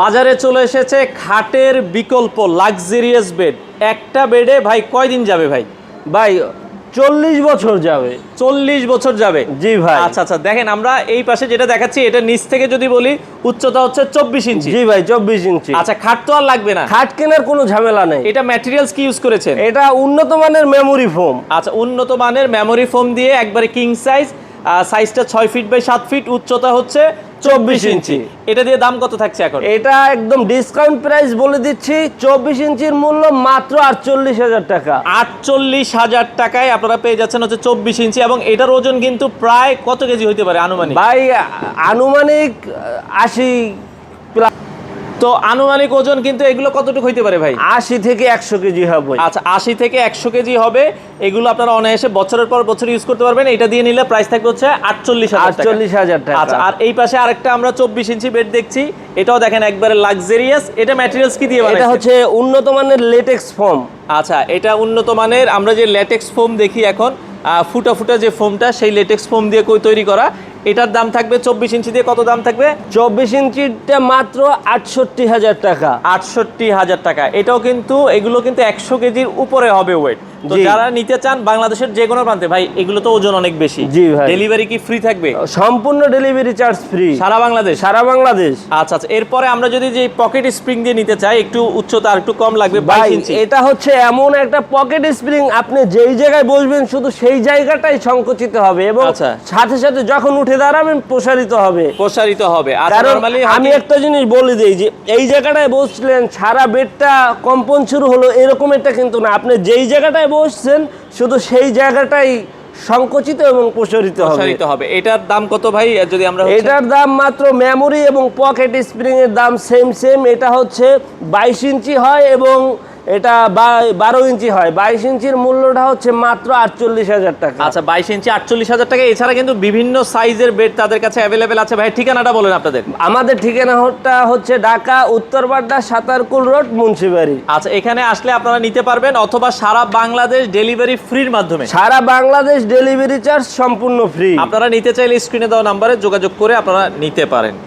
বাজারে চলে এসেছে খাটের বিকল্প লাক্সারিয়াস বেড। একটা বেডে ভাই কয়দিন যাবে ভাই? ভাই 40 বছর যাবে। 40 বছর যাবে? জি ভাই। আচ্ছা আচ্ছা, দেখেন আমরা এই পাশে যেটা দেখাচ্ছি এটা নিচ থেকে যদি বলি উচ্চতা হচ্ছে 24 ইঞ্চি। জি ভাই 24 ইঞ্চি। আচ্ছা, খাট তো আর লাগবে না, খাট কেনার কোনো ঝামেলা নেই। এটা ম্যাটেরিয়ালস কি ইউজ করেছেন? এটা উন্নত মানের মেমোরি ফোম। আচ্ছা, উন্নত মানের মেমোরি ফোম দিয়ে একবারে কিং সাইজ, সাইজটা 6 ফিট বাই 7 ফিট, উচ্চতা হচ্ছে 24 ইঞ্চি। এটা দিয়ে দাম কত থাকছে এখন? এটা একদম ডিসকাউন্ট প্রাইস বলে দিচ্ছি, 24 ইঞ্চির মূল্য মাত্র 48,000 টাকা। 48,000 টাকায় আপনারা পেয়ে যাচ্ছেন হচ্ছে 24 ইঞ্চি, এবং এটার ওজন কিন্তু প্রায় কত কেজি হইতে পারে আনুমানিক? ভাই আনুমানিক 80 প্লাস। তো আনুমানিক ওজন কিন্তু এগুলো কতটুকু হইতে পারে ভাই? 80 থেকে 100 কেজি হবে। আচ্ছা, 80 থেকে 100 কেজি হবে। এগুলো আপনারা অনায়াসে বছরের পর বছর ইউজ করতে পারবেন। এটা দিয়ে নিলে প্রাইস থাকবে হচ্ছে 48,000 টাকা। আচ্ছা, আর এই পাশে আরেকটা আমরা 24 ইঞ্চি বেড দেখছি, এটাও দেখেন একবারে লাক্সারিয়াস। এটা ম্যাটেরিয়ালস কি দিয়ে বানাইছেন? এটা হচ্ছে উন্নত মানের লেটেক্স ফোম। আচ্ছা, এটা উন্নত মানের, আমরা যে ল্যাটেক্স ফোম দেখি এখন, ফুটা ফুটা যে ফোমটা, সেই লেটেক্স ফোম দিয়ে তৈরি করা। এটার দাম থাকবে 24 ইঞ্চি দিয়ে কত দাম থাকবে? 24 ইঞ্চিটা মাত্র 68,000 টাকা। 68,000 টাকা। এটাও কিন্তু, এগুলো কিন্তু 100 কেজির উপরে হবে ওয়েট। তো যারা নিতে চান বাংলাদেশের যে কোনো প্রান্তে, ভাই এগুলো তো ওজন অনেক বেশি। জি ভাই। ডেলিভারি কি ফ্রি থাকবে? সম্পূর্ণ ডেলিভারি চার্জ ফ্রি সারা বাংলাদেশ? সারা বাংলাদেশ। আচ্ছা আচ্ছা, এরপরে আমরা যদি যে পকেট স্প্রিং দিয়ে নিতে চাই, একটু উচ্চতা আর একটু কম লাগবে, 22 ইঞ্চি। এটা হচ্ছে এমন একটা পকেট স্প্রিং, আপনি যেই জায়গায় বসবেন শুধু সেই জায়গাটাই সংকুচিত হবে, এবং সাথে সাথে যখন উঠে দাঁড়াবেন প্রসারিত হবে। প্রসারিত হবে। আর নরমালি আমি একটা জিনিস বলে দিই, যে এই জায়গাটায় বসলেন সারা বেডটা কম্পন শুরু হলো, এরকম একটা কিন্তু না। আপনি যেই জায়গাটায় বসছেন শুধু সেই জায়গাটাই সংকুচিত এবং প্রসারিত হবে। এটার দাম কত ভাই? যদি আমরা, এটার দাম মাত্র মেমোরি এবং পকেট স্প্রিং এর দাম সেম। এটা হচ্ছে 22 ইঞ্চি হয় এবং এটা 12 ইঞ্চি হয়। 22 ইঞ্চির মূল্যটা হচ্ছে মাত্র 48,000 টাকা। আচ্ছা, 22 ইঞ্চি 48,000 টাকা। এছাড়া কিন্তু বিভিন্ন সাইজের বেড তাদের কাছে অ্যাভেলেবেল আছে। ভাই ঠিকানাটা বলেন আপনাদের। আমাদের ঠিকানাটা হচ্ছে ঢাকা উত্তরবাড্ডা সাতারকুল রোড, মুন্সিবাড়ি। আচ্ছা, এখানে আসলে আপনারা নিতে পারবেন, অথবা সারা বাংলাদেশ ডেলিভারি ফ্রির মাধ্যমে। সারা বাংলাদেশ ডেলিভারি চার্জ সম্পূর্ণ ফ্রি। আপনারা নিতে চাইলে স্ক্রিনে দেওয়া নাম্বারে যোগাযোগ করে আপনারা নিতে পারেন।